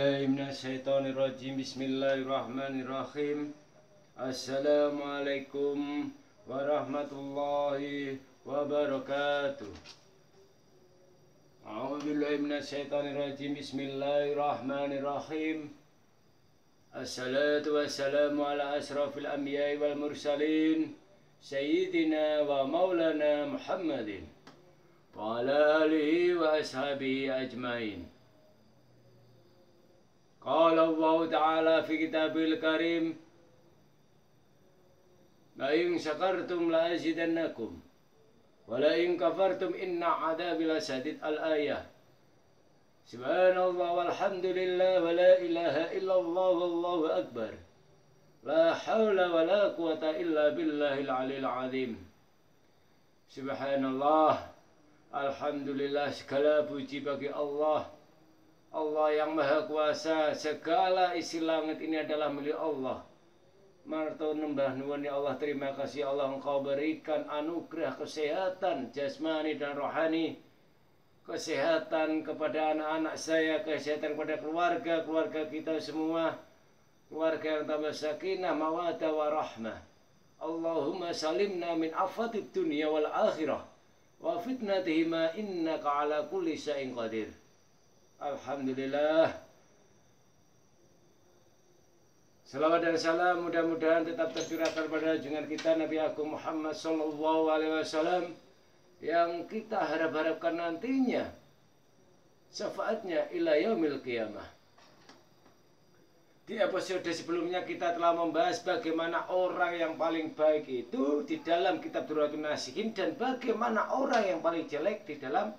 A'udzubillahiminasyaitonirrajim. Bismillahirrahmanirrahim. Assalamualaikum warahmatullahi wabarakatuh. A'udzubillahiminasyaitonirrajim. Bismillahirrahmanirrahim. Assalatu wassalamu ala asrafil anbiya'i wal mursalin Sayyidina wa maulana Muhammadin wa ala alihi wa ashabihi ajmain. Qala Allah Ta'ala fi kitabil karim, la in syakartum la azidannakum wa la in kafartum inna adabi lasadid. Al-ayah. Subhanallah walhamdulillah wa la ilaha illallah wallahu akbar. La hawla wa la quwata illa billahil alil azim. Subhanallah, alhamdulillah, segala puji bagi Allah. Allah yang maha kuasa, segala isi langit ini adalah milik Allah. Marto nembah nuwun ya Allah, terima kasih Allah, Engkau berikan anugerah kesehatan jasmani dan rohani, kesehatan kepada anak-anak saya, kesehatan kepada keluarga kita semua, keluarga yang tambah sakinah, mawaddah warahmah. Allahumma salimna min afatid dunya wal akhirah wa fitnatihima innaka ala kulli syai'in qadir. Alhamdulillah. Salawat dan salam mudah-mudahan tetap tercurahkan pada junjungan kita Nabi Agung Muhammad sallallahu alaihi wasallam yang kita harap-harapkan nantinya syafaatnya ila yaumil qiyamah. Di episode sebelumnya kita telah membahas bagaimana orang yang paling baik itu di dalam kitab Durratun Nasihin dan bagaimana orang yang paling jelek di dalam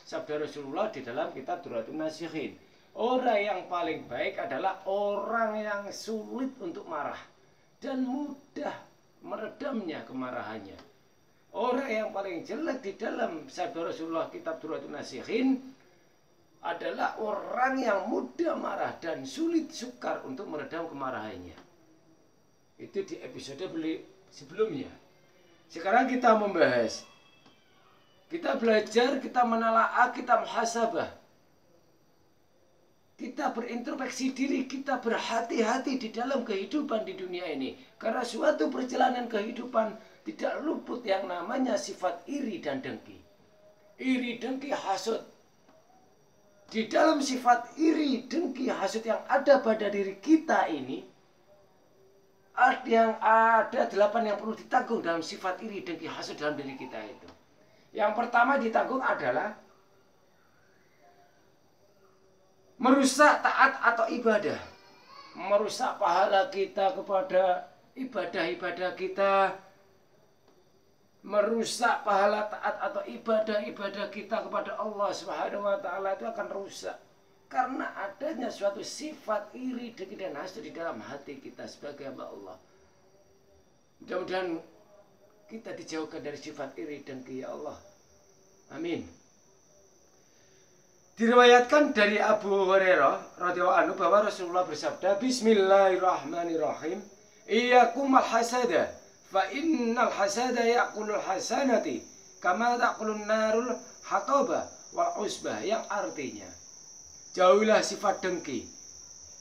sabda Rasulullah di dalam kitab Durratun Nasihin. Orang yang paling baik adalah orang yang sulit untuk marah dan mudah meredamnya kemarahannya. Orang yang paling jelek di dalam sabda Rasulullah kitab Durratun Nasihin adalah orang yang mudah marah dan sulit sukar untuk meredam kemarahannya. Itu di episode sebelumnya. Sekarang kita membahas, kita belajar, kita menelaah, kita muhasabah, kita berintrospeksi diri, kita berhati-hati di dalam kehidupan di dunia ini. Karena suatu perjalanan kehidupan tidak luput yang namanya sifat iri dan dengki. Iri, dengki, hasud. Di dalam sifat iri, dengki, hasud yang ada pada diri kita ini, ada 8 yang perlu ditanggung dalam sifat iri, dengki, hasud dalam diri kita itu. Yang pertama ditanggung adalah merusak taat atau ibadah. Merusak pahala kita kepada ibadah-ibadah kita. Merusak pahala taat atau ibadah-ibadah kita kepada Allah Subhanahu wa Ta'ala itu akan rusak. Karena adanya suatu sifat iri, dengki, dan hasud di dalam hati kita sebagai hamba Allah. Mudah-mudahan kita dijauhkan dari sifat iri, dengki, ya Allah. Amin. Diriwayatkan dari Abu Hurairah radhiyallahu anhu bahwa Rasulullah bersabda, Bismillahirrahmanirrahim, iyyakum al-hasada fa innal hasada ya'kulul hasanati kama ta'kulun narul haqaba wal usbah, yang artinya jauhilah sifat dengki,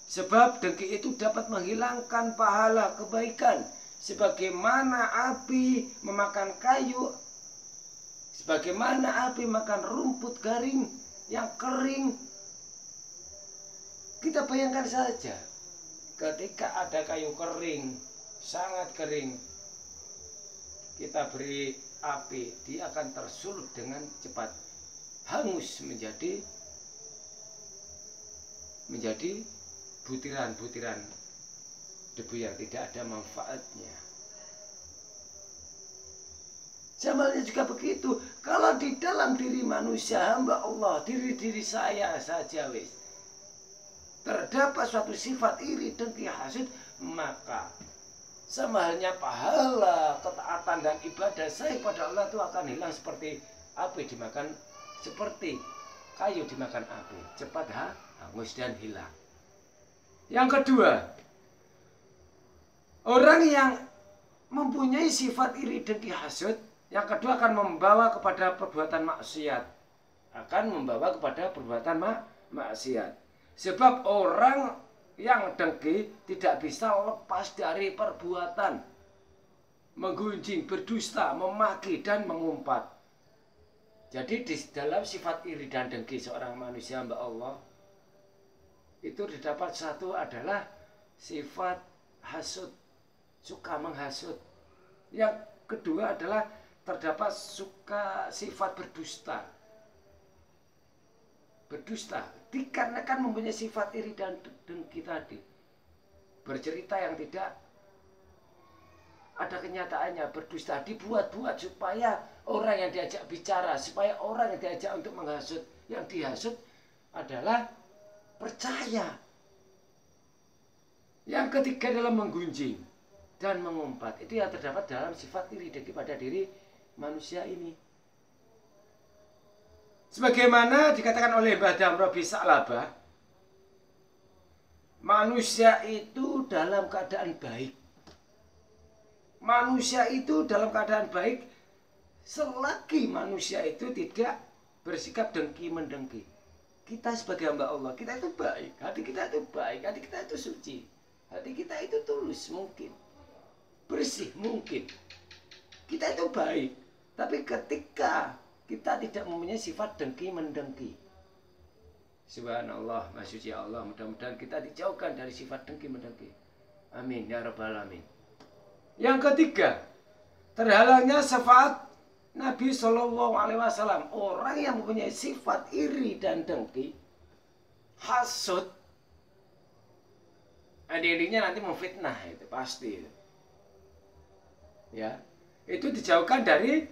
sebab dengki itu dapat menghilangkan pahala kebaikan sebagaimana api memakan kayu, sebagaimana api makan rumput garing yang kering. Kita bayangkan saja, ketika ada kayu kering, sangat kering, kita beri api, dia akan tersulut dengan cepat, hangus menjadi butiran-butiran debu yang tidak ada manfaatnya. Zamannya juga begitu. Kalau di dalam diri manusia, hamba Allah, diri saya saja wis, terdapat suatu sifat iri, dengki, hasud, maka sama halnya pahala, ketaatan dan ibadah saya pada Allah itu akan hilang seperti api dimakan, seperti kayu dimakan api, cepat hangus dan hilang. Yang kedua, orang yang mempunyai sifat iri, dengki, hasud, yang kedua akan membawa kepada perbuatan maksiat. Akan membawa kepada perbuatan maksiat. Sebab orang yang dengki tidak bisa lepas dari perbuatan menggunjing, berdusta, memaki, dan mengumpat. Jadi di dalam sifat iri dan dengki seorang manusia hamba Allah itu didapat satu adalah sifat hasud, suka menghasut. Yang kedua adalah terdapat sifat berdusta. Berdusta dikarenakan mempunyai sifat iri dan dengki tadi. Bercerita yang tidak ada kenyataannya, berdusta, dibuat-buat supaya orang yang diajak bicara, supaya orang yang diajak untuk menghasut, yang dihasut adalah percaya. Yang ketiga adalah menggunjing dan mengumpat. Itu yang terdapat dalam sifat iri dengki pada diri manusia ini. Sebagaimana dikatakan oleh Mbah Damro Bisalabah, manusia itu dalam keadaan baik. Manusia itu dalam keadaan baik selagi manusia itu tidak bersikap dengki mendengki. Kita sebagai hamba Allah, kita itu baik, hati kita itu baik, hati kita itu suci, hati kita itu tulus mungkin, bersih mungkin, kita itu baik. Tapi ketika kita tidak mempunyai sifat dengki mendengki, subhanallah, maha suci Allah, mudah-mudahan kita dijauhkan dari sifat dengki mendengki. Amin ya rabbal alamin. Yang ketiga, terhalangnya syafaat Nabi SAW. Orang yang mempunyai sifat iri dan dengki, hasud, endingnya nanti memfitnah, itu pasti. Ya, itu dijauhkan dari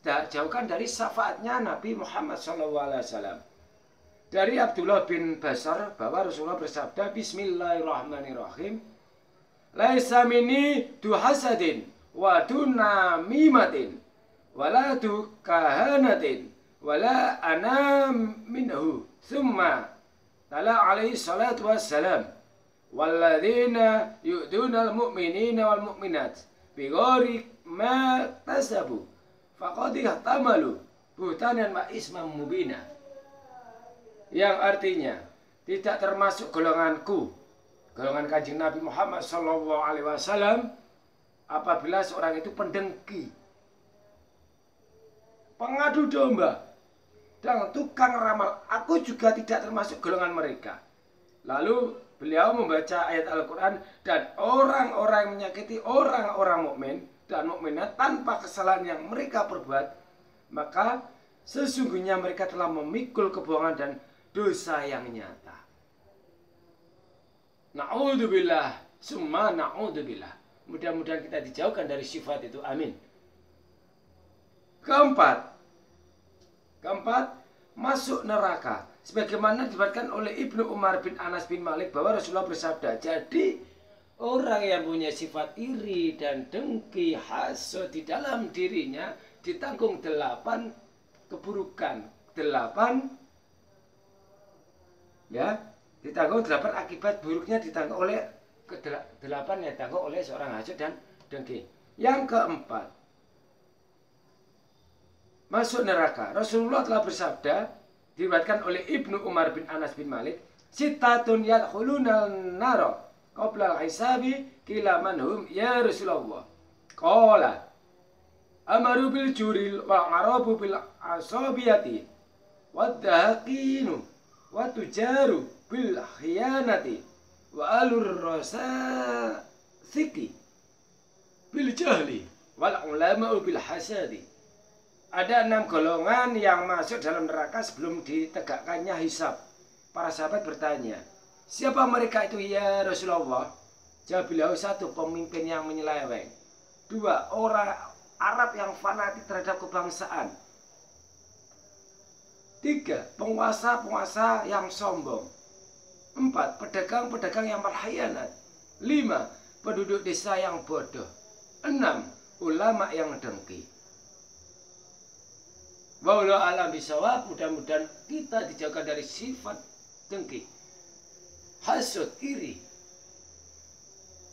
jauhkan dari syafaatnya Nabi Muhammad SAW. Dari Abdullah bin Basar bahwa Rasulullah bersabda, Bismillahirrahmanirrahim, laisa minni du hasadin wa du namimatin wala du kahanatin wala ana minhu. Thumma tala alaihi salatu wassalam, walladzina yu'duna al-mu'minina wal mu'minat bighairi ma tasabu faqad ihtamalu buhtanan wa isman mubina. Yang artinya tidak termasuk golonganku, golongan Kanjeng Nabi Muhammad SAW, apabila seorang itu pendengki, pengadu domba, dan tukang ramal. Aku juga tidak termasuk golongan mereka. Lalu beliau membaca ayat Al-Quran, dan orang-orang yang menyakiti orang-orang mukmin dan mukminat tanpa kesalahan yang mereka perbuat, maka sesungguhnya mereka telah memikul kebohongan dan dosa yang nyata. Na'udzubillah, summa na'udzubillah. Mudah-mudahan kita dijauhkan dari sifat itu. Amin. Keempat, masuk neraka. Sebagaimana diriwayatkan oleh Ibnu Umar bin Anas bin Malik bahwa Rasulullah bersabda, jadi orang yang punya sifat iri dan dengki, hasad di dalam dirinya ditanggung 8 keburukan. 8 ya, ditanggung 8 akibat buruknya, ditanggung oleh 8 yang ditanggung oleh seorang hasad dan dengki. Yang keempat, masuk neraka. Rasulullah telah bersabda, diriwayatkan oleh Ibnu Umar bin Anas bin Malik, Sittatun yadkhuluna nara qabla al-hisabi qila man hum ya Rasulullah. Qala amaru bil juril wa arabu bil asabiyati wadhaqinu wa tujaru bil khiyanati wa alur rasasiki bil jahli wal ulama bil hasadi. Ada 6 golongan yang masuk dalam neraka sebelum ditegakkannya hisab. Para sahabat bertanya, siapa mereka itu ya Rasulullah? Jawab beliau, 1, pemimpin yang menyeleweng. 2, orang Arab yang fanatik terhadap kebangsaan. 3, penguasa-penguasa yang sombong. 4, pedagang-pedagang yang berkhianat. 5, penduduk desa yang bodoh. 6, ulama yang dengki. Wallahu a'lam bishawab. Mudah-mudahan kita dijauhkan dari sifat dengki, hasud, iri.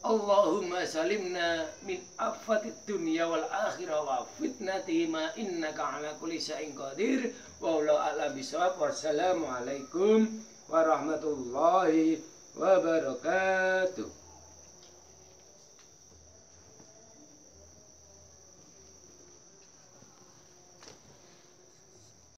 Allahumma salimna min afatid dunya wal akhirah wa fitnatihima innaka ala kulli syai'in qadir. Wallahu a'lam bishawab. Wassalamualaikum warahmatullahi wabarakatuh.